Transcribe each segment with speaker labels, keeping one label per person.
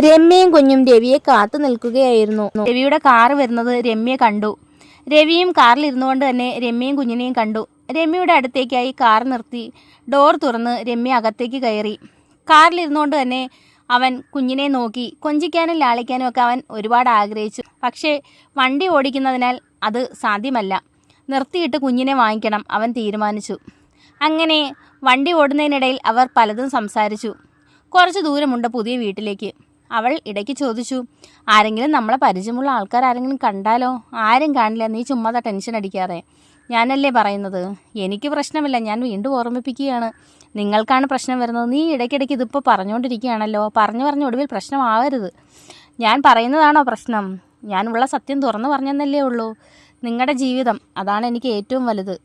Speaker 1: രമ്യയും കുഞ്ഞും രവിയെ കാത്തു നിൽക്കുകയായിരുന്നു. രവിയുടെ കാറ് വരുന്നത് രമ്യ കണ്ടു. രവിയും കാറിൽ ഇരുന്നുകൊണ്ട് തന്നെ രമ്യയും കുഞ്ഞിനെയും കണ്ടു. രമ്യയുടെ അടുത്തേക്കായി കാർ നിർത്തി ഡോർ തുറന്ന് രമ്യ അകത്തേക്ക് കയറി. കാറിൽ ഇരുന്നുകൊണ്ട് തന്നെ അവൻ കുഞ്ഞിനെ നോക്കി. കൊഞ്ചിക്കാനും ലാളിക്കാനും ഒക്കെ അവൻ ഒരുപാട് ആഗ്രഹിച്ചു. പക്ഷേ വണ്ടി ഓടിക്കുന്നതിനാൽ അത് സാധ്യമല്ല. നിർത്തിയിട്ട് കുഞ്ഞിനെ വാങ്ങിക്കണം അവൻ തീരുമാനിച്ചു. അങ്ങനെ വണ്ടി ഓടുന്നതിനിടയിൽ അവർ പലതും സംസാരിച്ചു. കുറച്ച് ദൂരമുണ്ട് പുതിയ വീട്ടിലേക്ക്. അവൾ ഇടയ്ക്ക് ചോദിച്ചു, ആരെങ്കിലും നമ്മളെ പരിചയമുള്ള ആൾക്കാർ ആരെങ്കിലും കണ്ടാലോ? ആരും കാണില്ല, നീ ചുമ്മാതെ ടെൻഷൻ അടിക്കാതെ. ഞാനല്ലേ പറയുന്നത്, എനിക്ക് പ്രശ്നമില്ല. ഞാൻ വീണ്ടും ഓർമ്മിപ്പിക്കുകയാണ്, നിങ്ങൾക്കാണ് പ്രശ്നം വരുന്നത്. നീ ഇടയ്ക്കിടയ്ക്ക് ഇതിപ്പോൾ പറഞ്ഞുകൊണ്ടിരിക്കുകയാണല്ലോ. പറഞ്ഞു ഒടുവിൽ പ്രശ്നമാവരുത്. ഞാൻ പറയുന്നതാണോ പ്രശ്നം? ഞാനുള്ള സത്യം തുറന്നു പറഞ്ഞെന്നല്ലേ ഉള്ളൂ. നിങ്ങളുടെ ജീവിതം, അതാണ് എനിക്ക് ഏറ്റവും വലുത്.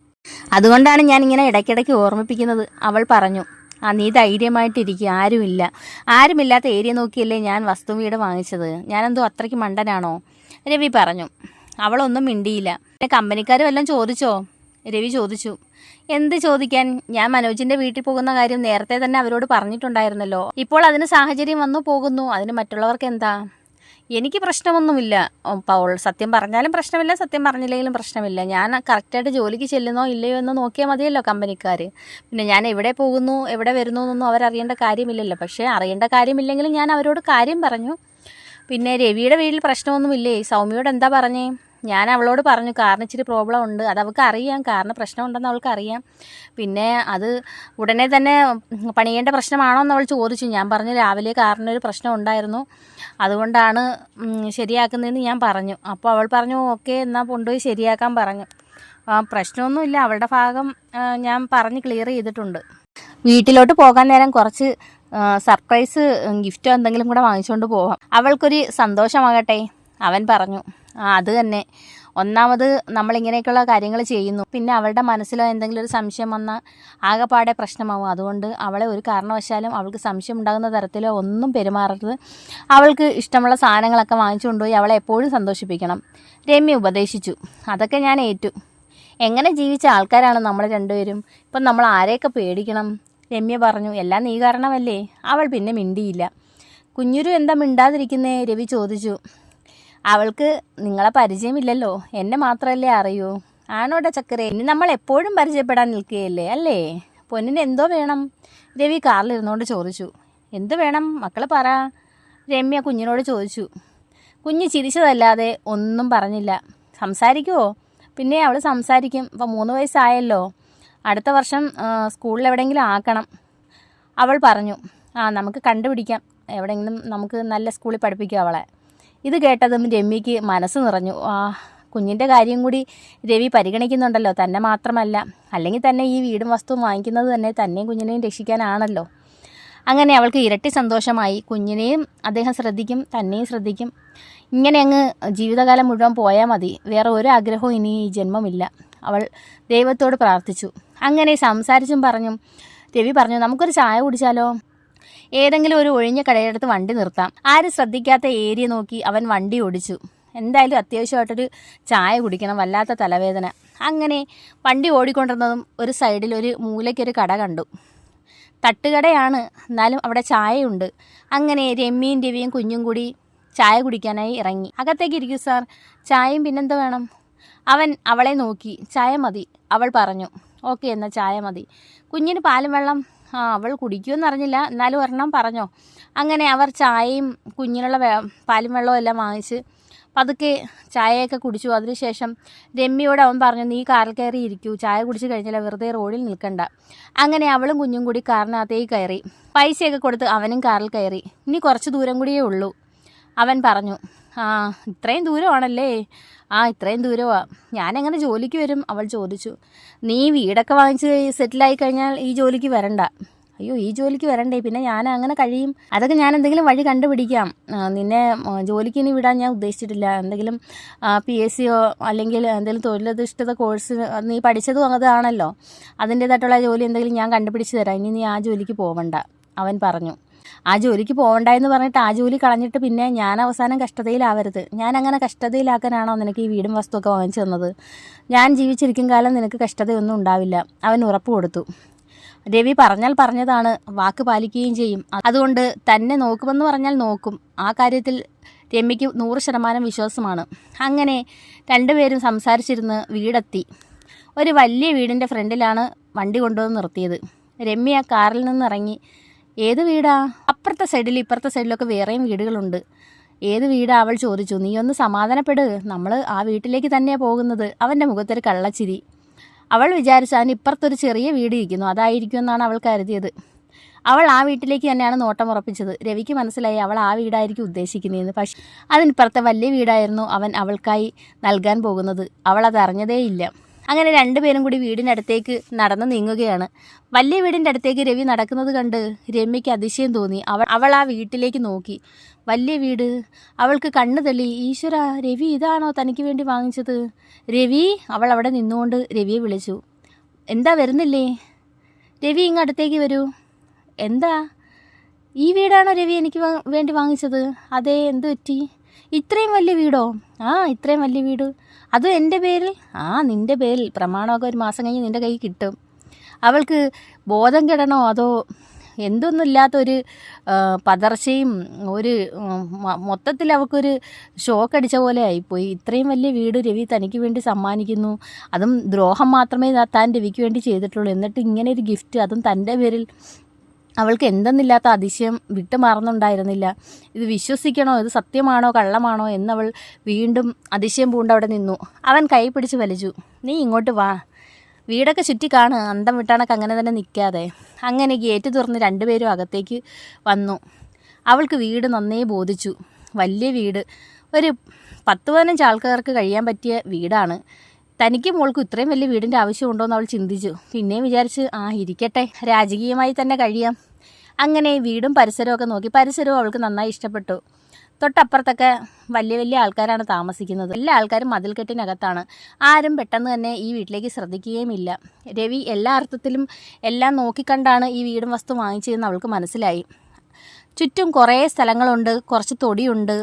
Speaker 1: അതുകൊണ്ടാണ് ഞാൻ ഇങ്ങനെ ഇടയ്ക്കിടയ്ക്ക് ഓർമ്മിപ്പിക്കുന്നത്. അവൾ പറഞ്ഞു. നീ ധൈര്യമായിട്ടിരിക്കുക. ആരുമില്ലാത്ത ഏരിയ നോക്കിയല്ലേ ഞാൻ വസ്തു വീട് വാങ്ങിച്ചത്. ഞാനെന്തോ അത്രയ്ക്ക് മണ്ടനാണോ? രവി പറഞ്ഞു. അവളൊന്നും മിണ്ടിയില്ല. കമ്പനിക്കാർ വല്ലതും ചോദിച്ചോ? രവി ചോദിച്ചു. എന്ത് ചോദിക്കാൻ? ഞാൻ മനോജിൻ്റെ വീട്ടിൽ പോകുന്ന കാര്യം നേരത്തെ തന്നെ അവരോട് പറഞ്ഞിട്ടുണ്ടായിരുന്നല്ലോ. ഇപ്പോൾ അതിന് സാഹചര്യം വന്നു പോകുന്നു. അതിന് മറ്റുള്ളവർക്ക് എന്താ? എനിക്ക് പ്രശ്നമൊന്നുമില്ല പൗൾ. സത്യം പറഞ്ഞാലും പ്രശ്നമില്ല, സത്യം പറഞ്ഞില്ലെങ്കിലും പ്രശ്നമില്ല. ഞാൻ കറക്റ്റായിട്ട് ജോലിക്ക് ചെല്ലുന്നോ ഇല്ലയോ എന്ന് നോക്കിയാൽ മതിയല്ലോ കമ്പനിക്കാർ. പിന്നെ ഞാൻ എവിടെ പോകുന്നു എവിടെ വരുന്നു എന്നൊന്നും അവരറിയേണ്ട കാര്യമില്ലല്ലോ. പക്ഷേ അറിയേണ്ട കാര്യമില്ലെങ്കിലും ഞാൻ അവരോട് കാര്യം പറഞ്ഞു. പിന്നെ രവിയുടെ വീട്ടിൽ പ്രശ്നമൊന്നുമില്ലേ? സൗമ്യയോട് എന്താ പറഞ്ഞേ? ഞാൻ അവളോട് പറഞ്ഞു കാറിന് ഇച്ചിരി പ്രോബ്ലം ഉണ്ട്. അത് അവൾക്ക് അറിയാം, കാറിന് പ്രശ്നമുണ്ടെന്ന് അവൾക്ക് അറിയാം. പിന്നെ അത് ഉടനെ തന്നെ പണിയേണ്ട പ്രശ്നമാണോ എന്ന് അവൾ ചോദിച്ചു. ഞാൻ പറഞ്ഞു രാവിലെ കാറിനൊരു പ്രശ്നം ഉണ്ടായിരുന്നു, അതുകൊണ്ടാണ് ശരിയാക്കുന്നതെന്ന് ഞാൻ പറഞ്ഞു. അപ്പോൾ അവൾ പറഞ്ഞു ഓക്കെ എന്നാൽ കൊണ്ടുപോയി ശരിയാക്കാൻ പറഞ്ഞു. പ്രശ്നമൊന്നുമില്ല, അവളുടെ ഭാഗം ഞാൻ പറഞ്ഞ് ക്ലിയർ ചെയ്തിട്ടുണ്ട്. വീട്ടിലോട്ട് പോകാൻ നേരം കുറച്ച് സർപ്രൈസ് ഗിഫ്റ്റോ എന്തെങ്കിലും കൂടെ വാങ്ങിച്ചുകൊണ്ട് പോകാം, അവൾക്കൊരു സന്തോഷമാകട്ടെ, അവൻ പറഞ്ഞു. അത് തന്നെ. ഒന്നാമത് നമ്മളിങ്ങനെയൊക്കെയുള്ള കാര്യങ്ങൾ ചെയ്യുന്നു, പിന്നെ അവളുടെ മനസ്സിലോ എന്തെങ്കിലും ഒരു സംശയം വന്നാൽ ആകെപ്പാടെ പ്രശ്നമാവും. അതുകൊണ്ട് അവളെ ഒരു കാരണവശാലും അവൾക്ക് സംശയം ഉണ്ടാകുന്ന തരത്തിലോ ഒന്നും പെരുമാറരുത്. അവൾക്ക് ഇഷ്ടമുള്ള സാധനങ്ങളൊക്കെ വാങ്ങിച്ചു കൊണ്ടുപോയി അവളെ എപ്പോഴും സന്തോഷിപ്പിക്കണം, രമ്യ ഉപദേശിച്ചു. അതൊക്കെ ഞാൻ ഏറ്റു. എങ്ങനെ ജീവിച്ച ആൾക്കാരാണ് നമ്മൾ രണ്ടുപേരും. ഇപ്പം നമ്മൾ ആരെയൊക്കെ പേടിക്കണം? രമ്യ പറഞ്ഞു. എല്ലാം നീ കാരണമല്ലേ. അവൾ പിന്നെ മിണ്ടിയില്ല. കുഞ്ഞുരു എന്താ മിണ്ടാതിരിക്കുന്നേ? രവി ചോദിച്ചു. അവൾക്ക് നിങ്ങളെ പരിചയമില്ലല്ലോ, എന്നെ മാത്രമല്ലേ അറിയൂ. ആണോടെ ചക്കരെ, ഇനി നമ്മൾ എപ്പോഴും പരിചയപ്പെടാൻ നിൽക്കുകയല്ലേ അല്ലേ? പൊന്നിന് എന്തോ വേണം? രവി കാറിലിരുന്നുകൊണ്ട് ചോദിച്ചു. എന്ത് വേണം മക്കളെ പറ, രമ്യ കുഞ്ഞിനോട് ചോദിച്ചു. കുഞ്ഞ് ചിരിച്ചതല്ലാതെ ഒന്നും പറഞ്ഞില്ല. സംസാരിക്കുമോ? പിന്നെ അവൾ സംസാരിക്കും. ഇപ്പോൾ 3 വയസ്സായല്ലോ, അടുത്ത വർഷം സ്കൂളിൽ എവിടെയെങ്കിലും ആക്കണം, അവൾ പറഞ്ഞു. നമുക്ക് കണ്ടുപിടിക്കാം എവിടെയെങ്കിലും, നമുക്ക് നല്ല സ്കൂളിൽ പഠിപ്പിക്കും അവളെ. ഇത് കേട്ടതും രമ്യയ്ക്ക് മനസ്സ് നിറഞ്ഞു. കുഞ്ഞിൻ്റെ കാര്യം കൂടി രവി പരിഗണിക്കുന്നുണ്ടല്ലോ, തന്നെ മാത്രമല്ല. അല്ലെങ്കിൽ തന്നെ ഈ വീടും വസ്തുവും വാങ്ങിക്കുന്നത് തന്നെ തന്നെയും കുഞ്ഞിനെയും രക്ഷിക്കാനാണല്ലോ. അങ്ങനെ അവൾക്ക് ഇരട്ടി സന്തോഷമായി. കുഞ്ഞിനെയും അദ്ദേഹം ശ്രദ്ധിക്കും, തന്നെയും ശ്രദ്ധിക്കും. ഇങ്ങനെ അങ്ങ് ജീവിതകാലം മുഴുവൻ പോയാൽ മതി. വേറെ ഒരു ആഗ്രഹവും ഇനി ഈ ജന്മമില്ല, അവൾ ദൈവത്തോട് പ്രാർത്ഥിച്ചു. അങ്ങനെ സംസാരിച്ചും പറഞ്ഞും രവി പറഞ്ഞു, നമുക്കൊരു ചായ കുടിച്ചാലോ? ഏതെങ്കിലും ഒരു ഒഴിഞ്ഞ കടയെടുത്ത് വണ്ടി നിർത്താം. ആരും ശ്രദ്ധിക്കാത്ത ഏരിയ നോക്കി അവൻ വണ്ടി ഓടിച്ചു. എന്തായാലും അത്യാവശ്യമായിട്ടൊരു ചായ കുടിക്കണം, വല്ലാത്ത തലവേദന. അങ്ങനെ വണ്ടി ഓടിക്കൊണ്ടിരുന്നതും ഒരു സൈഡിൽ ഒരു മൂലയ്ക്കൊരു കട കണ്ടു. തട്ടുകടയാണ്, എന്നാലും അവിടെ ചായയുണ്ട്. അങ്ങനെ രമ്യയും രവിയും കുഞ്ഞും കൂടി ചായ കുടിക്കാനായി ഇറങ്ങി. അകത്തേക്ക് ഇരിക്കൂ സാർ, ചായയും പിന്നെന്താ വേണം? അവൻ അവളെ നോക്കി. ചായ മതി, അവൾ പറഞ്ഞു. ഓക്കെ എന്നാൽ ചായ മതി. കുഞ്ഞിന് പാലും വെള്ളം? അവൾ കുടിക്കുമെന്ന് അറിഞ്ഞില്ല, എന്നാലും ഒരെണ്ണം പറഞ്ഞോ. അങ്ങനെ അവർ ചായയും കുഞ്ഞിനുള്ള പാലും വെള്ളവും എല്ലാം വാങ്ങിച്ച് പതുക്കെ ചായയൊക്കെ കുടിച്ചു. അതിനുശേഷം രമ്യയോട് അവൻ പറഞ്ഞു, നീ കാറിൽ കയറി ഇരിക്കൂ, ചായ കുടിച്ച് കഴിഞ്ഞാൽ വെറുതെ റോഡിൽ നിൽക്കണ്ട. അങ്ങനെ അവളും കുഞ്ഞും കൂടി കാറിനകത്തേക്ക് കയറി. പൈസയൊക്കെ കൊടുത്ത് അവനും കാറിൽ കയറി. ഇനി കുറച്ച് ദൂരം കൂടിയേ ഉള്ളൂ, അവൻ പറഞ്ഞു. ഇത്രയും ദൂരമാണല്ലേ? ഇത്രയും ദൂരമാണ്. ഞാനെങ്ങനെ ജോലിക്ക് വരും? അവൾ ചോദിച്ചു. നീ വീടൊക്കെ വാങ്ങിച്ച് സെറ്റിലായി കഴിഞ്ഞാൽ ഈ ജോലിക്ക് വരണ്ട. അയ്യോ, ഈ ജോലിക്ക് വരണ്ടേ? പിന്നെ ഞാൻ അങ്ങനെ കഴിയും? അതൊക്കെ ഞാൻ എന്തെങ്കിലും വഴി കണ്ടുപിടിക്കാം. നിന്നെ ജോലിക്ക് ഇനി വിടാൻ ഞാൻ ഉദ്ദേശിച്ചിട്ടില്ല. എന്തെങ്കിലും PSCയോ അല്ലെങ്കിൽ എന്തെങ്കിലും തൊഴിലധിഷ്ഠിത കോഴ്സ് നീ പഠിച്ചതും അതാണല്ലോ, അതിൻ്റേതായിട്ടുള്ള ജോലി എന്തെങ്കിലും ഞാൻ കണ്ടുപിടിച്ച് തരാം. ഇനി നീ ആ ജോലിക്ക് പോവണ്ട, അവൻ പറഞ്ഞു. ആ ജോലിക്ക് പോകണ്ട എന്ന് പറഞ്ഞിട്ട് ആ ജോലി കളഞ്ഞിട്ട് പിന്നെ ഞാൻ അവസാനം കഷ്ടതയിലാവരുത്. ഞാൻ അങ്ങനെ കഷ്ടതയിലാക്കാനാണോ നിനക്ക് ഈ വീടും വസ്തുവൊക്കെ വാങ്ങിച്ചു തന്നത്? ഞാൻ ജീവിച്ചിരിക്കും കാലം നിനക്ക് കഷ്ടതയൊന്നും ഉണ്ടാവില്ല, അവൻ ഉറപ്പ് കൊടുത്തു. രവി പറഞ്ഞാൽ പറഞ്ഞതാണ്, വാക്ക് പാലിക്കുകയും ചെയ്യും. അതുകൊണ്ട് തന്നെ നോക്കുമെന്ന് പറഞ്ഞാൽ നോക്കും. ആ കാര്യത്തിൽ രമ്യയ്ക്ക് 100% വിശ്വാസമാണ്. അങ്ങനെ രണ്ടുപേരും സംസാരിച്ചിരുന്ന് വീടെത്തി. ഒരു വലിയ വീടിൻ്റെ ഫ്രണ്ടിലാണ് വണ്ടി കൊണ്ടുവന്ന് നിർത്തിയത്. രമ്യ കാറിൽ നിന്ന് ഇറങ്ങി. ഏത് വീടാ? അപ്പുറത്തെ സൈഡിൽ ഇപ്പുറത്തെ സൈഡിലൊക്കെ വേറെയും വീടുകളുണ്ട്. ഏത് വീടാ? അവൾ ചോദിച്ചു. നീ ഒന്ന് സമാധാനപ്പെട്, നമ്മൾ ആ വീട്ടിലേക്ക് തന്നെയാണ് പോകുന്നത്. അവൻ്റെ മുഖത്തൊരു കള്ളച്ചിരി. അവൾ വിചാരിച്ചു അതിന് ഇപ്പുറത്തൊരു ചെറിയ വീട് ഇരിക്കുന്നു, അതായിരിക്കുമെന്നാണ് അവൾ കരുതിയത്. അവൾ ആ വീട്ടിലേക്ക് തന്നെയാണ് നോട്ടം ഉറപ്പിച്ചത്. രവിക്ക് മനസ്സിലായി അവൾ ആ വീടായിരിക്കും ഉദ്ദേശിക്കുന്നതെന്ന്. പക്ഷേ അതിനിപ്പുറത്തെ വലിയ വീടായിരുന്നു അവൻ അവൾക്കായി നൽകാൻ പോകുന്നത്. അവൾ അത് അറിഞ്ഞതേയില്ല. അങ്ങനെ രണ്ടുപേരും കൂടി വീടിനടുത്തേക്ക് നടന്നു നീങ്ങുകയാണ്. വലിയ വീടിൻ്റെ അടുത്തേക്ക് രവി നടക്കുന്നത് കണ്ട് രമ്യയ്ക്ക് അതിശയം തോന്നി. അവൾ ആ വീട്ടിലേക്ക് നോക്കി. വലിയ വീട്. അവൾക്ക് കണ്ണ് തെളി. ഈശ്വര, രവി ഇതാണോ തനിക്ക് വേണ്ടി വാങ്ങിച്ചത്? രവി! അവൾ അവിടെ നിന്നുകൊണ്ട് രവിയെ വിളിച്ചു. എന്താ വരുന്നില്ലേ? രവി ഇങ്ങടുത്തേക്ക് വരൂ. എന്താ? ഈ വീടാണോ രവി എനിക്ക് വേണ്ടി വാങ്ങിച്ചത്? അതെ, എന്ത് പറ്റി? ഇത്രയും വലിയ വീടോ? ആ, ഇത്രയും വലിയ വീട്. അതും എൻ്റെ പേരിൽ? ആ, നിൻ്റെ പേരിൽ. പ്രമാണമൊക്കെ 1 മാസം കഴിഞ്ഞ് നിൻ്റെ കയ്യിൽ കിട്ടും. അവൾക്ക് ബോധം കെടണോ അതോ എന്തൊന്നുമില്ലാത്തൊരു പതർച്ചയും ഒരു മൊത്തത്തിൽ അവൾക്കൊരു ഷോക്കടിച്ച പോലെ ആയിപ്പോയി. ഇത്രയും വലിയ വീട് രവി തനിക്ക് വേണ്ടി സമ്മാനിക്കുന്നു. അതും ദ്രോഹം മാത്രമേ താൻ രവിക്ക് വേണ്ടി ചെയ്തിട്ടുള്ളൂ. എന്നിട്ട് ഇങ്ങനെ ഒരു ഗിഫ്റ്റ്, അതും തൻ്റെ പേരിൽ. അവൾക്ക് എന്തെന്നില്ലാത്ത അതിശയം വിട്ടുമാറുന്നുണ്ടായിരുന്നില്ല. ഇത് വിശ്വസിക്കണോ, ഇത് സത്യമാണോ കള്ളമാണോ എന്നവൾ വീണ്ടും അതിശയം പൂണ്ട് അവിടെ നിന്നു. അവൻ കൈ പിടിച്ച് വലിച്ചു. നീ ഇങ്ങോട്ട് വാ, വീടൊക്കെ ചുറ്റി കാണ്, അന്തം വിട്ടാണൊക്കെ അങ്ങനെ തന്നെ നിൽക്കാതെ. അങ്ങനെ ഗേറ്റ് തുറന്ന് രണ്ടുപേരും അകത്തേക്ക് വന്നു. അവൾക്ക് വീട് നന്നേ ബോധിച്ചു. വലിയ വീട്, ഒരു 10-15 ആൾക്കാർക്ക് കഴിയാൻ പറ്റിയ വീടാണ്. തനിക്ക് മോൾക്കും ഇത്രയും വലിയ വീടിൻ്റെ ആവശ്യമുണ്ടോ എന്ന് അവൾ ചിന്തിച്ചു. പിന്നെ വിചാരിച്ച് ഇരിക്കട്ടെ, രാജകീയമായി തന്നെ കഴിയാം. അങ്ങനെ വീടും പരിസരവും ഒക്കെ നോക്കി. പരിസരവും അവൾക്ക് നന്നായി ഇഷ്ടപ്പെട്ടു. തൊട്ടപ്പുറത്തൊക്കെ വലിയ വലിയ ആൾക്കാരാണ് താമസിക്കുന്നത്. എല്ലാ ആൾക്കാരും മതിൽക്കെട്ടിനകത്താണ്. ആരും പെട്ടെന്ന് തന്നെ ഈ വീട്ടിലേക്ക് ശ്രദ്ധിക്കുകയുമില്ല. രവി എല്ലാ അർത്ഥത്തിലും എല്ലാം നോക്കിക്കണ്ടാണ് ഈ വീടും വസ്തു വാങ്ങിച്ചതെന്ന് അവൾക്ക് മനസ്സിലായി. ചുറ്റും കുറേ സ്ഥലങ്ങളുണ്ട്, കുറച്ച് തൊടിയുണ്ട്,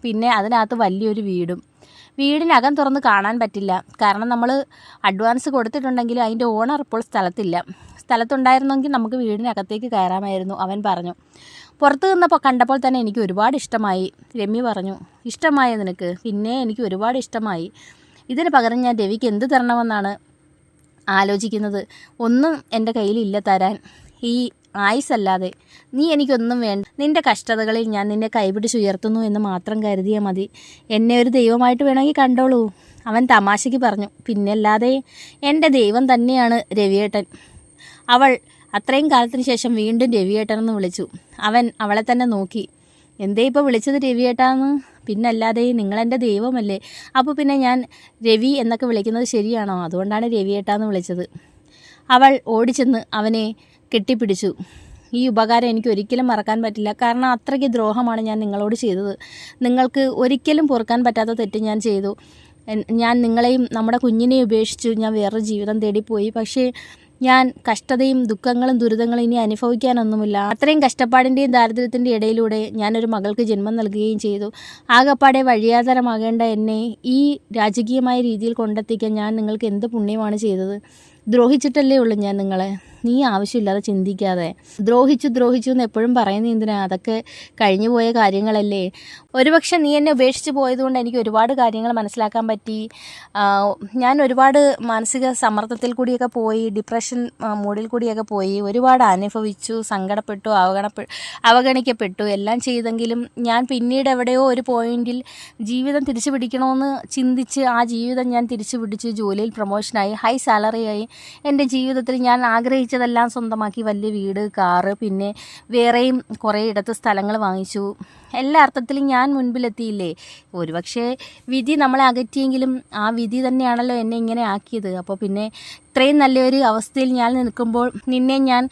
Speaker 1: പിന്നെ അതിനകത്ത് വലിയൊരു വീടും. വീടിനകം തുറന്ന് കാണാൻ പറ്റില്ല, കാരണം നമ്മൾ അഡ്വാൻസ് കൊടുത്തിട്ടുണ്ടെങ്കിലും അതിൻ്റെ ഓണർ ഇപ്പോൾ സ്ഥലത്തില്ല. സ്ഥലത്തുണ്ടായിരുന്നെങ്കിൽ നമുക്ക് വീടിനകത്തേക്ക് കയറാമായിരുന്നു, അവൻ പറഞ്ഞു. പുറത്ത് നിന്നപ്പോൾ കണ്ടപ്പോൾ തന്നെ എനിക്ക് ഒരുപാട് ഇഷ്ടമായി. രമ്യ പറഞ്ഞു. ഇഷ്ടമായോ നിനക്ക്? പിന്നെ എനിക്ക് ഒരുപാട് ഇഷ്ടമായി. ഇതിന് പകരം ഞാൻ രവിക്ക് എന്ത് തരണമെന്നാണ് ആലോചിക്കുന്നത്. ഒന്നും എൻ്റെ കയ്യിലില്ല തരാൻ, ഈ ആയുസല്ലാതെ. നീ എനിക്കൊന്നും വേണ്ട. നിൻ്റെ കഷ്ടതകളിൽ ഞാൻ നിന്നെ കൈപിടിച്ചുയർത്തുന്നു എന്ന് മാത്രം കരുതിയാൽ മതി. എന്നെ ഒരു ദൈവമായിട്ട് വേണമെങ്കിൽ കണ്ടോളൂ, അവൻ തമാശയ്ക്ക് പറഞ്ഞു. പിന്നല്ലാതെ എൻ്റെ ദൈവം തന്നെയാണ് രവിയേട്ടൻ. അവൾ അത്രയും കാലത്തിന് ശേഷം വീണ്ടും രവിയേട്ടനെന്ന് വിളിച്ചു. അവൻ അവളെ തന്നെ നോക്കി. എന്തേ ഇപ്പോൾ വിളിച്ചത് രവിയേട്ടാന്ന്? പിന്നല്ലാതെ നിങ്ങളെൻ്റെ ദൈവമല്ലേ. അപ്പോൾ പിന്നെ ഞാൻ രവി എന്നൊക്കെ വിളിക്കുന്നത് ശരിയാണോ? അതുകൊണ്ടാണ് രവിയേട്ടാന്ന് വിളിച്ചത്. അവൾ ഓടിച്ചെന്ന് അവനെ കെട്ടിപ്പിടിച്ചു. ഈ ഉപകാരം എനിക്ക് ഒരിക്കലും മറക്കാൻ പറ്റില്ല, കാരണം അത്രയ്ക്ക് ദ്രോഹമാണ് ഞാൻ നിങ്ങളോട് ചെയ്തത്. നിങ്ങൾക്ക് ഒരിക്കലും പൊറുക്കാൻ പറ്റാത്ത തെറ്റ് ഞാൻ ചെയ്തു. ഞാൻ നിങ്ങളെയും നമ്മുടെ കുഞ്ഞിനെയും ഉപേക്ഷിച്ചു ഞാൻ വേറൊരു ജീവിതം തേടിപ്പോയി. പക്ഷേ ഞാൻ കഷ്ടതയും ദുഃഖങ്ങളും ദുരിതങ്ങളും ഇനി അനുഭവിക്കാനൊന്നുമില്ല. അത്രയും കഷ്ടപ്പാടിൻ്റെയും ദാരിദ്ര്യത്തിൻ്റെ ഇടയിലൂടെ ഞാനൊരു മകൾക്ക് ജന്മം നൽകുകയും ചെയ്തു. ആകപ്പാടെ വഴിയാധാരമാകേണ്ട എന്നെ ഈ രാജകീയമായ രീതിയിൽ കൊണ്ടെത്തിക്കാൻ ഞാൻ നിങ്ങൾക്ക് എന്ത് പുണ്യമാണ് ചെയ്തത്? ദ്രോഹിച്ചിട്ടല്ലേ ഉള്ളൂ ഞാൻ നിങ്ങളെ. നീ ആവശ്യമില്ലാതെ ചിന്തിക്കാതെ. ദ്രോഹിച്ചു എന്ന് എപ്പോഴും പറയുന്നത് എന്തിനാ? അതൊക്കെ കഴിഞ്ഞു പോയ കാര്യങ്ങളല്ലേ. ഒരുപക്ഷെ നീ എന്നെ ഉപേക്ഷിച്ച് പോയതുകൊണ്ട് എനിക്ക് ഒരുപാട് കാര്യങ്ങൾ മനസ്സിലാക്കാൻ പറ്റി. ഞാൻ ഒരുപാട് മാനസിക സമ്മർദ്ദത്തിൽ കൂടിയൊക്കെ പോയി, ഡിപ്രഷൻ മൂഡിൽ കൂടിയൊക്കെ പോയി, ഒരുപാട് അനുഭവിച്ചു, സങ്കടപ്പെട്ടു, അവഗണിക്കപ്പെട്ടു, എല്ലാം ചെയ്തെങ്കിലും ഞാൻ പിന്നീട് എവിടെയോ ഒരു പോയിന്റിൽ ജീവിതം തിരിച്ചു പിടിക്കണമെന്ന് ചിന്തിച്ച് ആ ജീവിതം ഞാൻ തിരിച്ചു പിടിച്ചു. ജോലിയിൽ പ്രൊമോഷനായി, ഹൈ സാലറിയായി. എൻ്റെ ജീവിതത്തിൽ ഞാൻ ആഗ്രഹിച്ചതെല്ലാം സ്വന്തമാക്കി. വലിയ വീട്, കാറ്, പിന്നെ വേറെയും കുറേ ഇടത്ത് സ്ഥലങ്ങൾ വാങ്ങിച്ചു. എല്ലാ അർത്ഥത്തിലും ഞാൻ മുൻപിലെത്തിയില്ലേ. ഒരുപക്ഷെ വിധി നമ്മളെ അകറ്റിയെങ്കിലും ആ വിധി തന്നെയാണല്ലോ എന്നെ ഇങ്ങനെ ആക്കിയത്. അപ്പോൾ പിന്നെ ഇത്രയും നല്ലൊരു അവസ്ഥയിൽ ഞാൻ നിൽക്കുമ്പോൾ നിന്നെ ഞാൻ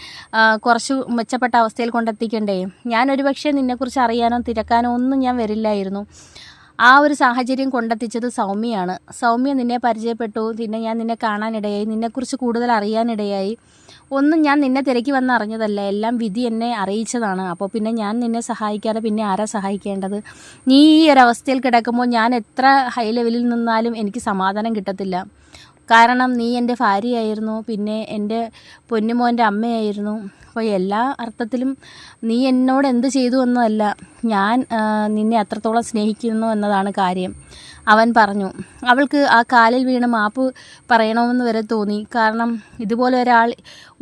Speaker 1: കുറച്ച് മെച്ചപ്പെട്ട അവസ്ഥയിൽ കൊണ്ടെത്തിക്കണ്ടേ? ഞാൻ ഒരുപക്ഷെ നിന്നെക്കുറിച്ച് അറിയാനോ തിരക്കാനോ ഒന്നും ഞാൻ വരില്ലായിരുന്നു. ആ ഒരു സാഹചര്യം കൊണ്ടെത്തിച്ചത് സൗമ്യയാണ്. സൗമ്യ നിന്നെ പരിചയപ്പെട്ടു, പിന്നെ ഞാൻ നിന്നെ കാണാനിടയായി, നിന്നെക്കുറിച്ച് കൂടുതൽ അറിയാനിടയായി. ഒന്നും ഞാൻ നിന്നെ തിരക്കി വന്ന് അറിഞ്ഞതല്ല, എല്ലാം വിധി എന്നെ അറിയിച്ചതാണ്. അപ്പോൾ പിന്നെ ഞാൻ നിന്നെ സഹായിക്കാതെ പിന്നെ ആരാ സഹായിക്കേണ്ടത്? നീ ഈ ഒരവസ്ഥയിൽ കിടക്കുമ്പോൾ ഞാൻ എത്ര ഹൈ ലെവലിൽ നിന്നാലും എനിക്ക് സമാധാനം കിട്ടത്തില്ല. കാരണം നീ എൻ്റെ ഭാര്യയായിരുന്നു, പിന്നെ എൻ്റെ പൊന്നുമോൻ്റെ അമ്മയായിരുന്നു. അപ്പോൾ എല്ലാ അർത്ഥത്തിലും നീ എന്നോട് എന്ത് ചെയ്തു എന്നതല്ല, ഞാൻ നിന്നെ അത്രത്തോളം സ്നേഹിക്കുന്നു എന്നതാണ് കാര്യം. അവൻ പറഞ്ഞു. അവൾക്ക് ആ കാലിൽ വീണ് മാപ്പ് പറയണമെന്ന് വരെ തോന്നി. കാരണം ഇതുപോലെ ഒരാൾ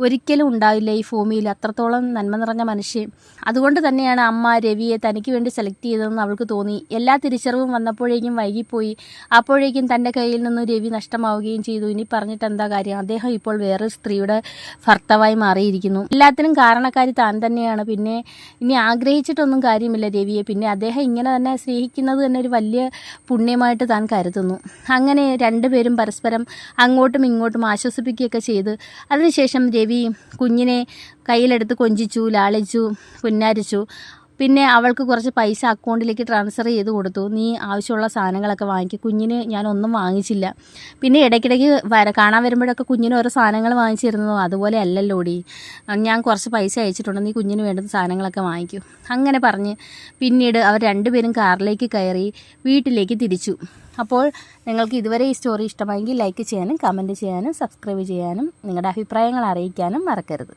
Speaker 1: ഒരിക്കലും ഉണ്ടാവില്ല ഈ ഭൂമിയിൽ, അത്രത്തോളം നന്മ നിറഞ്ഞ മനുഷ്യൻ. അതുകൊണ്ട് തന്നെയാണ് അമ്മ രവിയെ തനിക്ക് വേണ്ടി സെലക്ട് ചെയ്തതെന്ന് അവൾക്ക് തോന്നി. എല്ലാ തിരിച്ചറിവും വന്നപ്പോഴേക്കും വൈകിപ്പോയി. അപ്പോഴേക്കും തൻ്റെ കയ്യിൽ നിന്ന് രവി നഷ്ടമാവുകയും ചെയ്തു. ഇനി പറഞ്ഞിട്ട് എന്താ കാര്യം? അദ്ദേഹം ഇപ്പോൾ വേറൊരു സ്ത്രീയുടെ ഭർത്താവായി മാറിയിരിക്കുന്നു. എല്ലാത്തിനും കാരണക്കാരി താൻ തന്നെയാണ്. പിന്നെ ഇനി ആഗ്രഹിച്ചിട്ടൊന്നും കാര്യമില്ല രവിയെ. പിന്നെ അദ്ദേഹം ഇങ്ങനെ തന്നെ സ്നേഹിക്കുന്നത് തന്നെ ഒരു വലിയ പുണ്യമായിട്ട് താൻ കരുതുന്നു. അങ്ങനെ രണ്ടുപേരും പരസ്പരം അങ്ങോട്ടും ഇങ്ങോട്ടും ആശ്വസിപ്പിക്കുകയൊക്കെ ചെയ്ത് അതിനുശേഷം രവി കുഞ്ഞിനെ കയ്യിലെടുത്ത് കൊഞ്ചിച്ചു, ലാളിച്ചു, പുന്നാരിച്ചു. പിന്നെ അവൾക്ക് കുറച്ച് പൈസ അക്കൗണ്ടിലേക്ക് ട്രാൻസ്ഫർ ചെയ്ത് കൊടുത്തു. നീ ആവശ്യമുള്ള സാധനങ്ങളൊക്കെ വാങ്ങിക്കും. കുഞ്ഞിന് ഞാനൊന്നും വാങ്ങിച്ചില്ല. പിന്നെ ഇടയ്ക്കിടയ്ക്ക് കാണാൻ വരുമ്പോഴൊക്കെ കുഞ്ഞിന് ഓരോ സാധനങ്ങൾ വാങ്ങിച്ചിരുന്നതോ അതുപോലെ അല്ലല്ലോടി, ഞാൻ കുറച്ച് പൈസ അയച്ചിട്ടുണ്ട്, നീ കുഞ്ഞിന് വേണ്ടുന്ന സാധനങ്ങളൊക്കെ വാങ്ങിക്കും. അങ്ങനെ പറഞ്ഞ് പിന്നീട് അവർ രണ്ടുപേരും കാറിലേക്ക് കയറി വീട്ടിലേക്ക് തിരിച്ചു. അപ്പോൾ നിങ്ങൾക്ക് ഇതുവരെ ഈ സ്റ്റോറി ഇഷ്ടമായെങ്കിൽ ലൈക്ക് ചെയ്യാനും കമൻറ്റ് ചെയ്യാനും സബ്സ്ക്രൈബ് ചെയ്യാനും നിങ്ങളുടെ അഭിപ്രായങ്ങൾ അറിയിക്കാനും മറക്കരുത്.